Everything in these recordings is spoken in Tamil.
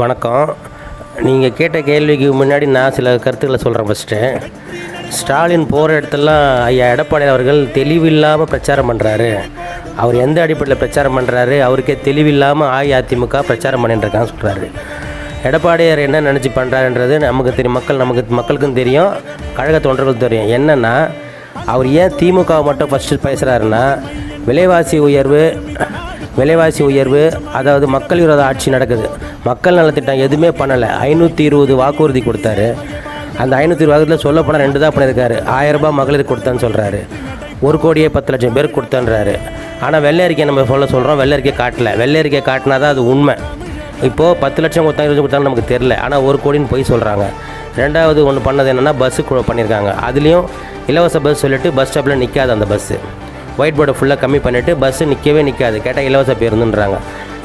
வணக்கம். நீங்கள் கேட்ட கேள்விக்கு முன்னாடி நான் சில கருத்துக்களை சொல்கிறேன். ஃபஸ்ட்டு, ஸ்டாலின் போகிற இடத்துலலாம் ஐயா எடப்பாடி அவர்கள் தெளிவில்லாமல் பிரச்சாரம் பண்ணுறாரு. அவர் எந்த அடிப்படையில் பிரச்சாரம் பண்ணுறாரு, அவருக்கே தெளிவில்லாமல் அஇஅதிமுக பிரச்சாரம் பண்ணிட்டுருக்கான்னு சொல்கிறாரு. எடப்பாடியார் என்ன நினச்சி பண்ணுறாருன்றது நமக்கு தெரியும், மக்களுக்கும் தெரியும், கழக தொண்டர்களுக்கும் தெரியும். என்னென்னா, அவர் ஏன் திமுக மட்டும் ஃபஸ்ட்டு பேசுகிறாருன்னா, விலைவாசி உயர்வு, அதாவது மக்கள் விரோத ஆட்சி நடக்குது, மக்கள் நலத்திட்டம் எதுவுமே பண்ணலை. 520 வாக்குறுதி கொடுத்தாரு. அந்த 520 வாக்குறுதியில் சொல்ல போனால் 2 தான் பண்ணியிருக்காரு. 1000 ரூபாய் மகளிர் கொடுத்தான்னு சொல்கிறாரு. 1,10,00,000 பேருக்கு கொடுத்தான்றாரு. ஆனால் வெள்ளை அறிக்கை நம்ம சொல்கிறோம், வெள்ளை அறிக்கை காட்டலை. வெள்ளை அறிக்கை காட்டினா தான் அது உண்மை. இப்போது 10 லட்சம் கொடுத்தாங்க, 20 கொடுத்தாங்க நமக்கு தெரில. ஆனால் 1 கோடின்னு போய் சொல்கிறாங்க. ரெண்டாவது ஒன்று பண்ணது என்னென்னா, பஸ்ஸு பண்ணியிருக்காங்க. அதுலேயும் இலவச பஸ் சொல்லிவிட்டு பஸ் ஸ்டாப்பில் நிற்காது அந்த பஸ்ஸு. ஒயிட் போர்டை ஃபுல்லாக கம்மி பண்ணிவிட்டு பஸ்ஸு நிற்கவே நிற்காது. கேட்டால் இலவச பேருந்துன்றாங்க.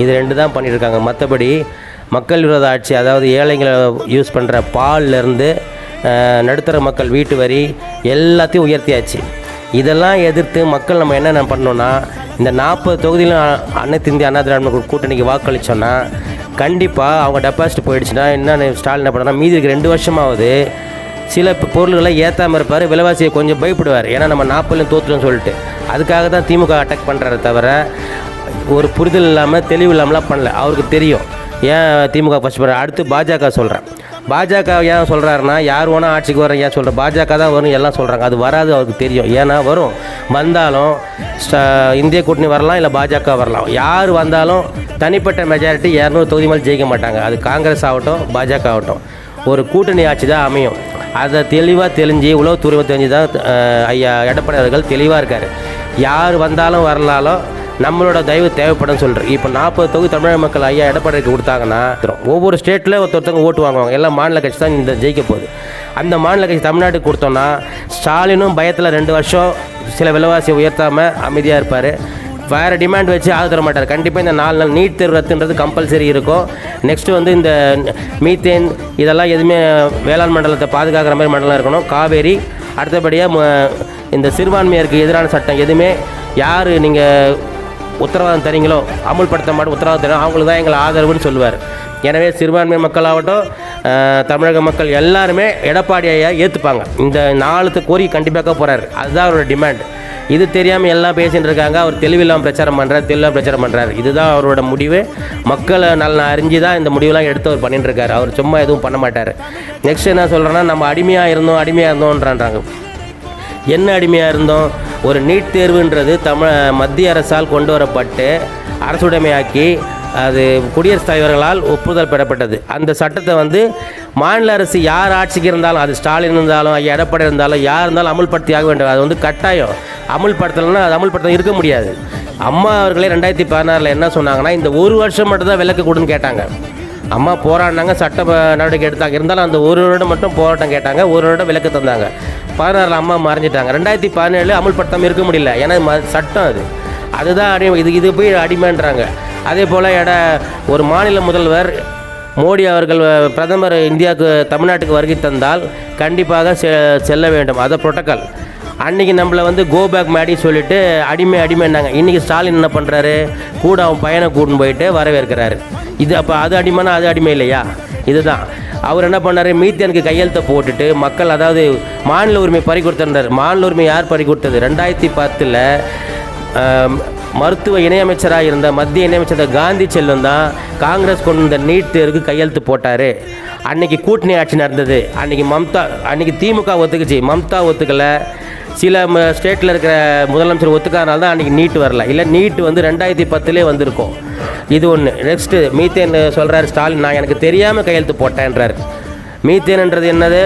இது 2 தான் பண்ணியிருக்காங்க. மற்றபடி மக்கள் விரோத ஆட்சி, அதாவது ஏழைங்களை யூஸ் பண்ணுற பால்லேருந்து நடுத்தர மக்கள் வீட்டு வரி எல்லாத்தையும் உயர்த்தியாச்சு. இதெல்லாம் எதிர்த்து மக்கள் நம்ம என்னென்ன பண்ணோன்னா, இந்த 40 தொகுதியிலும் அனைத்து இந்திய அண்ணா திராவிட கூட்டணிக்கு வாக்களித்தோன்னா கண்டிப்பாக அவங்க டெபாசிட் போயிடுச்சுன்னா என்ன ஸ்டாலின் என்ன பண்ணால் மீதி இருக்க 2 வருஷமாவது சில பொருள்களை ஏற்றாமல் இருப்பார். விலைவாசியை கொஞ்சம் பயப்படுவார். ஏன்னா நம்ம 40 தோற்றுன்னு சொல்லிட்டு அதுக்காக தான் திமுக அட்டாக் பண்ணுறாரு தவிர ஒரு புரிதல் இல்லாமல் தெளிவு இல்லாமலாம் பண்ணல. அவருக்கு தெரியும் ஏன் திமுக ஃபஸ்ட் பண்ணுற. அடுத்து பாஜக சொல்கிறேன். பாஜக ஏன் சொல்கிறாருன்னா, யார் வேணால் ஆட்சிக்கு வர ஏன் சொல்கிறேன், பாஜக தான் வரும் எல்லாம் சொல்கிறாங்க. அது வராது, அவருக்கு தெரியும். ஏன்னா வரும், வந்தாலும் இந்திய கூட்டணி வரலாம், இல்லை பாஜக வரலாம். யார் வந்தாலும் தனிப்பட்ட மெஜாரிட்டி 200 தொகுதி மேலே ஜெயிக்க மாட்டாங்க. அது காங்கிரஸ் ஆகட்டும், பாஜக ஆகட்டும், ஒரு கூட்டணி ஆட்சி தான் அமையும். அதை தெளிவாக தெரிஞ்சு, உளவுத்துறை தெரிஞ்சு தான் ஐயா எடப்பாடி அவர்கள் தெளிவாக இருக்கார். யார் வந்தாலும் வரலாலும் நம்மளோட தயவு தேவைப்படும் சொல்கிறேன். இப்போ 40 தொகுதி தமிழக மக்கள் ஐயா எடப்பாடிக்கு கொடுத்தாங்கன்னா, ஒவ்வொரு ஸ்டேட்டில் ஒருத்தவங்க ஓட்டு வாங்குவாங்க. எல்லாம் மாநில கட்சி தான் இந்த ஜெயிக்க போகுது. அந்த மாநில கட்சி தமிழ்நாட்டுக்கு கொடுத்தோன்னா ஸ்டாலினும் பயத்தில் 2 வருஷம் சில விலைவாசியை உயர்த்தாமல் அமைதியாக இருப்பார். வேறு டிமாண்ட் வச்சு ஆக தர மாட்டார். கண்டிப்பாக இந்த 4 நாள் நீட் தேர்வு ரத்துன்றது கம்பல்சரி இருக்கும். நெக்ஸ்ட்டு வந்து இந்த மீத்தேன் இதெல்லாம் எதுவுமே வேளாண் மண்டலத்தை பாதுகாக்கிற மாதிரி மண்டலம் இருக்கணும். காவேரி, அடுத்தபடியாக இந்த சிறுபான்மையருக்கு எதிரான சட்டம் எதுவுமே யார் நீங்கள் உத்தரவாதம் தரீங்களோ அமுல்படுத்த மாட்டோம், உத்தரவாதம் தரீங்களோ அவங்களுக்கு தான் எங்களை ஆதரவுன்னு சொல்லுவார். எனவே சிறுபான்மை மக்களாகட்டும், தமிழக மக்கள் எல்லாருமே எடப்பாடி ஐயா ஏற்றுப்பாங்க. இந்த 4 கோரிக்கை கண்டிப்பாக போகிறார். அதுதான் அவரோட டிமாண்ட். இது தெரியாமல் எல்லாம் பேசிகிட்டு இருக்காங்க. அவர் தெளிவில்லாமல் பிரச்சாரம் பண்ணுறாரு. இதுதான் அவரோட முடிவு. மக்களை நல்லா அறிஞ்சு தான் இந்த முடிவெலாம் எடுத்து அவர் பண்ணிட்டுருக்காரு. அவர் சும்மா எதுவும் பண்ண மாட்டார். நெக்ஸ்ட் என்ன சொல்கிறேன்னா, நம்ம அடிமையாக இருந்தோன்றாங்க. என்ன அடிமையாக இருந்தோம்? ஒரு நீட் தேர்வுன்றது மத்திய அரசால் கொண்டு வரப்பட்டு அரசுடைமையாக்கி அது குடியரசுத் தலைவர்களால் ஒப்புதல் பெறப்பட்டது. அந்த சட்டத்தை வந்து மாநில அரசு யார் ஆட்சிக்கு இருந்தாலும், அது ஸ்டாலின் இருந்தாலும் ஐயா எடப்பாடி இருந்தாலும் யார் இருந்தாலும் அமுல்படுத்தி ஆக வேண்டும். அது வந்து கட்டாயம். அமுல்படுத்தலைன்னா அது அமுல்படுத்த இருக்க முடியாது. அம்மா அவர்களே 2016 என்ன சொன்னாங்கன்னா, இந்த 1 வருஷம் மட்டும் தான் விலக்கு கொடுன்னு கேட்டாங்க. அம்மா போராடினாங்க, சட்ட நடவடிக்கை எடுத்தாங்க. இருந்தாலும் அந்த 1 வருடம் மட்டும் போராட்டம் கேட்டாங்க, 1 வருடம் விலக்கு தந்தாங்க. 16 அம்மா மறைஞ்சிட்டாங்க. 2017 அமுல்படுத்தாமல் இருக்க முடியல. ஏன்னா சட்டம் அதுதான் அடிமை. இது போய் அடிமைன்றாங்க. அதே போல் ஒரு மாநில முதல்வர் மோடி அவர்கள் பிரதமர் இந்தியாவுக்கு தமிழ்நாட்டுக்கு வருகை தந்தால் கண்டிப்பாக செல்ல வேண்டும். அதை புரோட்டோக்கால். அன்றைக்கி நம்மளை வந்து கோ பேக் மேடி சொல்லிவிட்டு அடிமைன்னாங்க. இன்றைக்கி ஸ்டாலின் என்ன பண்ணுறாரு, கூட அவன் பையனை கூட்டின்னு போயிட்டு வரவேற்கிறாரு. இது அப்போ அது அடிமைனா அது அடிமை இல்லையா? இதுதான் அவர் என்ன பண்ணார், மீத்தேனுக்கு கையெழுத்தை போட்டுட்டு மக்கள், அதாவது மாநில உரிமை பறி கொடுத்துருந்தார். மாநில உரிமை யார் பறி கொடுத்தது? 2010 மருத்துவ இணையமைச்சராக இருந்த மத்திய இணையமைச்சர் காந்தி செல்வன் தான் காங்கிரஸ் கொண்டு வந்த நீட் தேர்வுக்கு கையெழுத்து போட்டார். அன்றைக்கி கூட்டணி ஆட்சி நடந்தது. அன்றைக்கி திமுக ஒத்துக்குச்சு, மம்தா ஒத்துக்கலை. சில ஸ்டேட்டில் இருக்கிற முதலமைச்சர் ஒத்துக்காதனால தான் அன்றைக்கி நீட் வரல. இல்லை நீட் வந்து 2010 வந்திருக்கும். இது ஒன்று. நெக்ஸ்ட்டு மீத்தேன் சொல்கிறார் ஸ்டாலின், நான் எனக்கு தெரியாமல் கையெழுத்து போட்டேன்றார். மீத்தேன்ன்றது என்னது?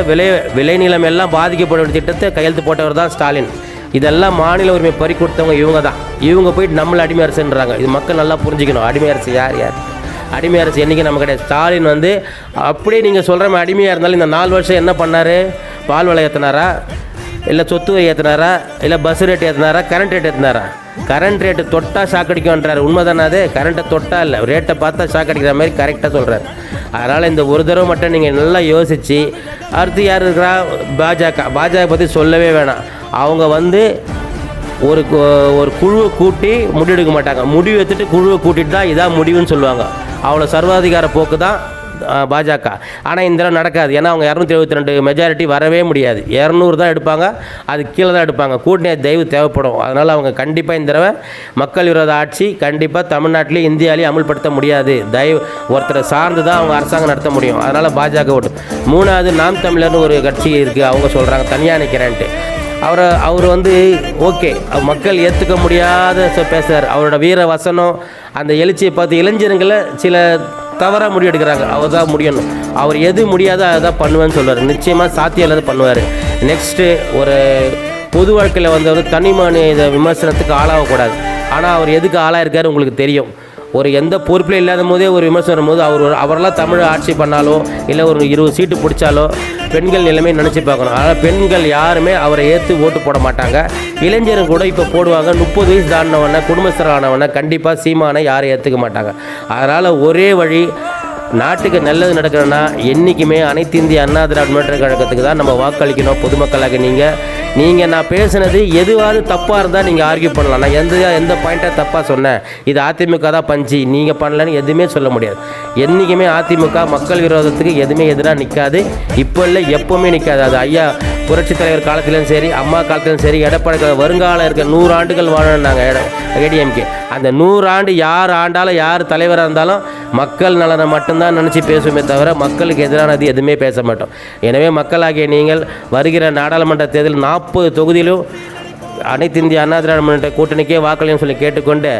விளைநிலம் எல்லாம் பாதிக்கப்படும் திட்டத்தை கையெழுத்து போட்டவர் தான் ஸ்டாலின். இதெல்லாம் மாநில உரிமை பறி கொடுத்தவங்க இவங்க தான். இவங்க போயிட்டு நம்மளை அடிமை அரசுன்றாங்க. இது மக்கள் நல்லா புரிஞ்சுக்கணும். அடிமை அரசு யார்? அடிமை அரசு என்றைக்கு நம்ம கிடையாது. ஸ்டாலின் வந்து அப்படியே நீங்கள் சொல்கிற மாதிரி அடிமையாக இருந்தாலும் இந்த 4 வருஷம் என்ன பண்ணார்? பால் விலை ஏற்றினாரா, இல்லை சொத்து வரி ஏற்றினாரா, இல்லை பஸ் ரேட் ஏற்றினாரா, கரண்ட் ரேட் ஏற்றினாரா? கரண்ட் ரேட்டு தொட்டால் ஷாக்கடிக்கும்ன்றார். உண்மை தானே அது? கரண்ட்டை தொட்டா இல்லை, ரேட்டை பார்த்தா ஷாக்கடிக்கிற மாதிரி கரெக்டாக சொல்கிறார். அதனால் இந்த ஒரு தடவை மட்டும் நீங்கள் நல்லா யோசித்து, அடுத்து யார் இருக்கிறா? பாஜக பற்றி சொல்லவே வேணாம். அவங்க வந்து ஒரு குழுவை கூட்டி முடிவெடுக்க மாட்டாங்க. முடிவு எடுத்துட்டு குழுவை கூட்டிட்டு தான் இதான் முடிவுன்னு சொல்லுவாங்க. அவ்வளோ சர்வாதிகார போக்கு தான் பாஜக. ஆனால் இந்த தடவை நடக்காது. ஏன்னா அவங்க 272 மெஜாரிட்டி வரவே முடியாது. 200 தான் எடுப்பாங்க, அது கீழே தான் எடுப்பாங்க. கூட்டணி தயவு தேவைப்படும். அதனால் அவங்க கண்டிப்பாக இந்த தடவை மக்கள் விரோத ஆட்சி கண்டிப்பாக தமிழ்நாட்டிலையும் இந்தியாவிலையும் அமல்படுத்த முடியாது. ஒருத்தரை சார்ந்து தான் அவங்க அரசாங்கம் நடத்த முடியும். அதனால் பாஜக ஓட்டு. 3வது நாம் தமிழர்னு ஒரு கட்சி இருக்குது, அவங்க சொல்கிறாங்க தனியாக நிற்கிறேன்ட்டு. அவர் வந்து ஓகே, மக்கள் ஏற்றுக்க முடியாத பேசுகிறார். அவரோட வீர வசனம், அந்த எழுச்சியை பார்த்து இளைஞர்களை சில தவறாக முடிவெடுக்கிறாங்க. அவர் தான் முடியணும், அவர் எது முடியாதோ அதை தான் பண்ணுவேன்னு சொல்லுவார். நிச்சயமாக சாத்தியம் இல்லாத பண்ணுவார். நெக்ஸ்ட்டு ஒரு பொது வாழ்க்கையில் வந்தவர் தனி மனித விமர்சனத்துக்கு ஆளாகக்கூடாது. ஆனால் அவர் எதுக்கு ஆளாயிருக்காரு உங்களுக்கு தெரியும். ஒரு எந்த பொறுப்பில் இல்லாத போதே ஒரு விமர்சனம் வரும்போது அவரெல்லாம் தமிழ் ஆட்சி பண்ணாலோ இல்லை ஒரு 20 சீட்டு பிடிச்சாலோ பெண்கள் நிலைமை நினச்சி பார்க்கணும். ஆனால் பெண்கள் யாருமே அவரை ஏற்று ஓட்டு போட மாட்டாங்க. இளைஞர்கள் கூட இப்போ போடுவாங்க. 30 வயசு தாண்டினவனை குடும்பஸ்தரானவனை கண்டிப்பாக சீமானை யாரும் ஏற்றுக்க மாட்டாங்க. அதனால் ஒரே வழி, நாட்டுக்கு நல்லது நடக்கணும்னா என்றைக்குமே அனைத்து இந்திய அண்ணா திராவிட முன்னேற்ற கழகத்துக்கு தான் நம்ம வாக்களிக்கணும். பொதுமக்களாக நீங்கள் நான் பேசுனது எதுவாவது தப்பாக இருந்தால் நீங்கள் ஆர்கியூ பண்ணலாம். நான் எந்த பாயிண்ட்டாக தப்பாக சொன்னேன், இது அதிமுக தான் பஞ்சி, நீங்கள் பண்ணலன்னு எதுவுமே சொல்ல முடியாது. என்றைக்குமே அதிமுக மக்கள் விரோதத்துக்கு எதுவுமே எதிராக நிற்காது. இப்போ இல்லை, எப்போவுமே நிற்காது. அது ஐயா புரட்சித் தலைவர் காலத்திலும் சரி, அம்மா காலத்திலும் சரி, எடப்பாடி வருங்காலம் இருக்க 100 ஆண்டுகள் வாழணும். ஏடிஎம்கே அந்த 100 ஆண்டு யார் ஆண்டாலும் யார் தலைவராக இருந்தாலும் மக்கள் நலனை மட்டும்தான் நினச்சி பேசுவோமே தவிர மக்களுக்கு எதிரானது எதுவுமே பேச மாட்டோம். எனவே மக்களாகிய நீங்கள் வருகிற நாடாளுமன்ற தேர்தல் 40 தொகுதியிலும் அனைத்து இந்திய அண்ணா திராவிட முன்னேற்ற கூட்டணிக்கே வாக்களியும் சொல்லி கேட்டுக்கொண்டு,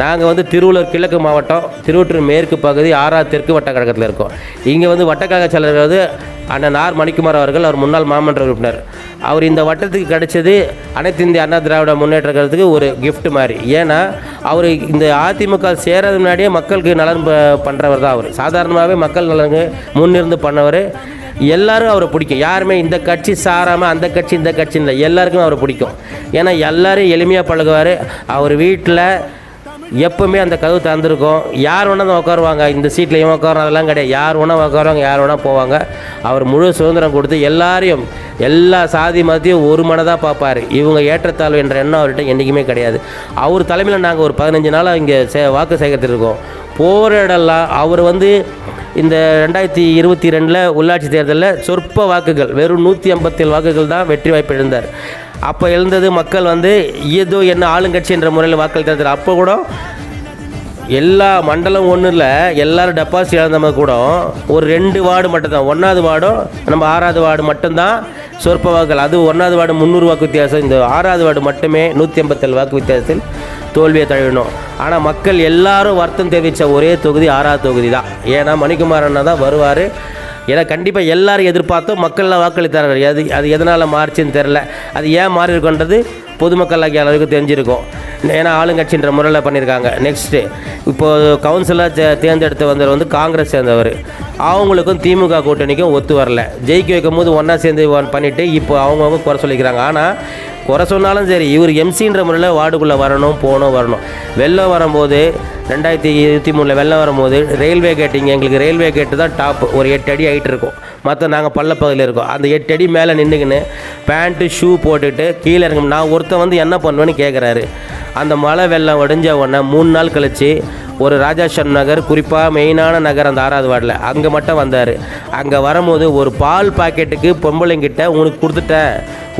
நாங்கள் வந்து திருவள்ளூர் கிழக்கு மாவட்டம், திருவொற்றூர் மேற்கு பகுதி, 6வது தெற்கு வட்டக்கழகத்தில் இருக்கோம். இங்கே வந்து வட்டக்கழக செயலர் வந்து அண்ணன் ஆர் மணிக்குமார் அவர்கள், அவர் முன்னாள் மாமன்ற உறுப்பினர். அவர் இந்த வட்டத்துக்கு கிடைச்சது அனைத்து இந்திய அண்ணா திராவிட முன்னேற்ற கழகத்துக்கு ஒரு கிஃப்ட் மாதிரி. ஏன்னா அவர் இந்த அதிமுக சேராத முன்னாடியே மக்களுக்கு நலன் பண்ணுறவர் தான். அவர் சாதாரணமாகவே மக்கள் நலனுக்கு முன்னிருந்து பண்ணவர். எல்லாரும் அவரை பிடிக்கும். யாருமே இந்த கட்சி சாராமல் அந்த கட்சி இந்த கட்சி இல்லை, எல்லாருக்குமே அவரை பிடிக்கும். ஏன்னா எல்லோரும் எளிமையாக பழகுவார். அவர் வீட்டில் எப்போவுமே அந்த கதவு திறந்துருக்கும். யார் வேணால் தான் உட்காருவாங்க. இந்த சீட்டில் இவன் உட்காரோம் அதெல்லாம் கிடையாது. யார் வேணால் உட்காருவாங்க, யார் வேணால் போவாங்க. அவர் முழு சுதந்திரம் கொடுத்து எல்லாரையும், எல்லா சாதி மதத்தையும் ஒரு மனதாக பார்ப்பார். இவங்க ஏற்றத்தாழ்வு என்ற எண்ணம் அவர்கிட்ட என்றைக்குமே கிடையாது. அவர் தலைமையில் நாங்கள் ஒரு 15 நாளாக இங்கே வாக்கு சேகரித்திருக்கோம். போகிற இடம்லாம் அவர் வந்து இந்த 2022 உள்ளாட்சி தேர்தலில் சொற்ப வாக்குகள், வெறும் 157 வாக்குகள் தான் வெற்றி வாய்ப்பு எழுந்தார். அப்போ எழுந்தது மக்கள் வந்து ஏதோ என்ன ஆளுங்கட்சி என்ற முறையில் வாக்களித்தார். அப்போ கூட எல்லா மண்டலம் ஒன்றில் எல்லோரும் டெபாசிட் இழந்தவங்க கூட ஒரு 2 வார்டு மட்டும்தான், 1வது வார்டும் நம்ம 6வது வார்டு மட்டும்தான் சொற்ப வாக்குகள். அது 1வது வார்டு 300 வாக்கு வித்தியாசம், இந்த 6வது வார்டு மட்டுமே 187 வாக்கு வித்தியாசத்தில் தோல்வியை தழுவினோம். ஆனால் மக்கள் எல்லாரும் வருத்தம் தெரிவித்த ஒரே தொகுதி 6வது தொகுதி தான். ஏன்னா மணிக்குமார் அண்ணா தான் வருவார். ஏன்னா கண்டிப்பாக எல்லோரும் எதிர்பார்த்தோம், மக்கள்லாம் வாக்களித்தார்கள். அது எதனால் மாறிச்சுன்னு தெரில. அது ஏன் மாறி இருக்குன்றது பொதுமக்கள் ஆகிய அளவுக்கு தெரிஞ்சிருக்கும். ஏன்னா ஆளுங்கட்சின்ற முறையில் பண்ணியிருக்காங்க. நெக்ஸ்ட்டு இப்போது கவுன்சிலர் தேர்ந்தெடுத்து வந்தவர் வந்து காங்கிரஸ் சேர்ந்தவர். அவங்களுக்கும் திமுக கூட்டணிக்கும் ஒத்து வரல. ஜெயிக்க வைக்கும் போது ஒன்றா சேர்ந்து பண்ணிவிட்டு இப்போ அவங்கவுங்க குறை சொல்லிக்கிறாங்க. ஆனால் குறை சொன்னாலும் சரி, இவர் எம்சின்ற முறையில் வார்டுக்குள்ளே வரணும், வரணும். வெள்ளம் வரும்போது 2023 வெள்ளம் வரும்போது ரயில்வே கேட், இங்கே எங்களுக்கு ரயில்வே கேட்டு தான் டாப், ஒரு 8 அடி ஹைட் இருக்கும். மற்ற நாங்கள் பள்ளப்பகுதியில் இருக்கோம். அந்த 8 அடி மேலே நின்றுக்கின்னு பேண்ட்டு ஷூ போட்டுக்கிட்டு கீழே இறங்க. நான் ஒருத்தன் வந்து என்ன பண்ணுவேன்னு கேட்குறாரு. அந்த மழை வெள்ளம் ஒடிஞ்ச உடனே 3 நாள் கழித்து ஒரு ராஜாஷன் நகர், குறிப்பாக மெயினான நகர் அந்த 6வது வார்டில், அங்கே மட்டும் வந்தார். அங்கே வரும்போது ஒரு பால் பாக்கெட்டுக்கு பொம்பளைங்கிட்ட உனக்கு கொடுத்துட்டேன்,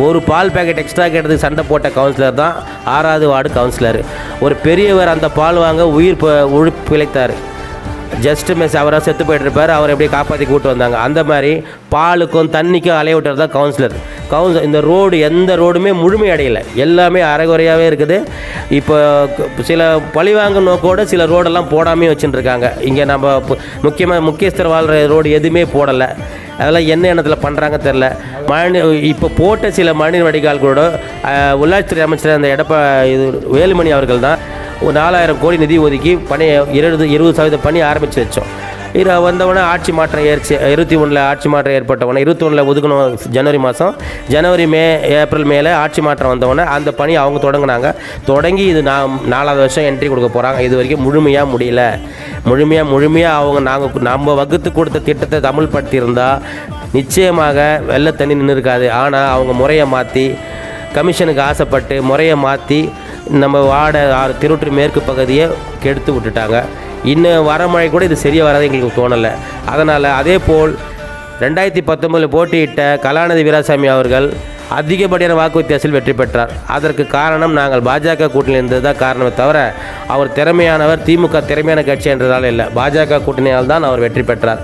ஒரு பால் பேக்கெட் எக்ஸ்ட்ரா கேட்டதுக்கு சண்டை போட்ட கவுன்சிலர் தான் 6வது வார்டு கவுன்சிலர். ஒரு பெரியவர் அந்த பால் வாங்க உயிர் பிழைத்தார். ஜஸ்ட்டு மிஸ், அவராக செத்து போய்ட்டுருப்பார். அவரை எப்படியே காப்பாற்றி கூப்பிட்டு வந்தாங்க. அந்த மாதிரி பாலுக்கும் தண்ணிக்கும் அலைய விட்டுறது தான் கவுன்சிலர். இந்த ரோடு எந்த ரோடுமே முழுமை அடையலை, எல்லாமே அரைகுறையாகவே இருக்குது. இப்போ சில பழிவாங்க நோக்கோடு சில ரோடெல்லாம் போடாமே வச்சுட்டுருக்காங்க. இங்கே நம்ம முக்கியஸ்தர் வாழ்கிற ரோடு எதுவுமே போடலை. அதெல்லாம் என்ன எண்ணத்தில் பண்ணுறாங்க தெரில. இப்போ போட்ட சில மழைநீர் வடிகால் கூட உள்ளாட்சித்துறை அமைச்சர் அந்த வேலுமணி அவர்கள் தான் ஒரு 4000 கோடி நிதி ஒதுக்கி பணி 20% பணி ஆரம்பித்து வச்சோம். இது வந்தவுடனே ஆட்சி மாற்றம் 21 ஆட்சி மாற்றம் ஏற்பட்டவுடனே 21 ஒதுக்கணும் ஜனவரி மாதம், ஏப்ரல் மேலே ஆட்சி மாற்றம் வந்தவுடனே அந்த பணி அவங்க தொடங்கி இது 4வது வருஷம் என்ட்ரி கொடுக்க போகிறாங்க. இது வரைக்கும் முழுமையாக முடியல. முழுமையாக அவங்க நம்ம வகுத்து கொடுத்த திட்டத்தை தமிழ்படுத்தியிருந்தால் நிச்சயமாக வெள்ள தண்ணி நின்று இருக்காது. ஆனால் அவங்க முறையை மாற்றி, கமிஷனுக்கு ஆசைப்பட்டு முறையை மாற்றி நம்ம திருவொற்றூர் மேற்கு பகுதியை கெடுத்து விட்டுட்டாங்க. இன்னும் வர மழை கூட இது சரியாக வராது எங்களுக்கு தோணலை. அதனால் அதே போல் 2019 போட்டியிட்ட கலாநிதி வீராசாமி அவர்கள் அதிகப்படியான வாக்கு வித்தியாசத்தில் வெற்றி பெற்றார். அதற்கு காரணம் நாங்கள் பாஜக கூட்டணியில் இருந்தது தான் காரணமே தவிர அவர் திறமையானவர், திமுக திறமையான கட்சி என்றதால் இல்லை, பாஜக கூட்டணியால் தான் அவர் வெற்றி பெற்றார்.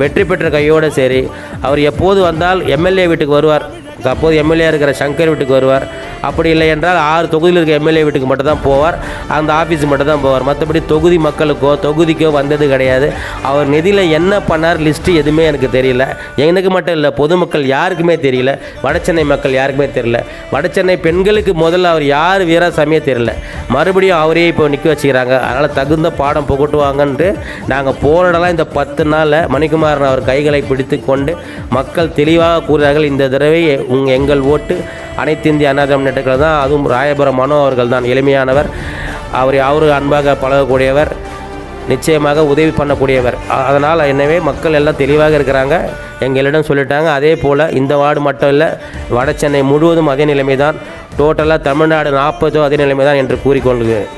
வெற்றி பெற்ற கையோடு சரி, அவர் எப்போது வந்தால் எம்எல்ஏ வீட்டுக்கு வருவார். அப்போது எம்எல்ஏ இருக்கிற சங்கர் வீட்டுக்கு வருவார். அப்படி இல்லை என்றால் 6 தொகுதியில் இருக்க எம்எல்ஏ வீட்டுக்கு மட்டும் தான் போவார், அந்த ஆஃபீஸுக்கு மட்டும் தான் போவார். மற்றபடி தொகுதி மக்களுக்கோ தொகுதிக்கோ வந்தது கிடையாது. அவர் நிதியில் என்ன பண்ணார் லிஸ்ட்டு எதுவுமே எனக்கு தெரியல. எனக்கு மட்டும் இல்லை, பொதுமக்கள் யாருக்குமே தெரியல, வடசென்னை மக்கள் யாருக்குமே தெரியல. வடசென்னை பெண்களுக்கு முதல்ல அவர் யார் வீராசாமியே தெரியல. மறுபடியும் அவரே இப்போ நிற்க வச்சுக்கிறாங்க. அதனால் தகுந்த பாடம் புகட்டுவாங்கன்ட்டு நாங்கள் போராடலாம். இந்த 10 நாளில் மணிக்குமாரன் அவர் கைகளை பிடித்து கொண்டு மக்கள் தெளிவாக கூறுகிறார்கள், இந்த தடவை எங்கள் ஓட்டு அனைத்து இந்திய அண்ணா திராவிட முன்னேற்ற கழகம் தான். அதுவும் ராயபுரம் மனோ அவர்கள் தான் எளிமையானவர். அவரு அன்பாக பழகக்கூடியவர், நிச்சயமாக உதவி பண்ணக்கூடியவர். அதனால் எனவே மக்கள் எல்லாம் தெளிவாக இருக்கிறாங்க, எங்களிடம் சொல்லிட்டாங்க. அதே போல் இந்த வார்டு மட்டும் இல்லை, வட சென்னை முழுவதும் அதே நிலைமை தான். டோட்டலாக தமிழ்நாடு 40 அதே நிலைமை தான் என்று கூறிக்கொள்கிறேன்.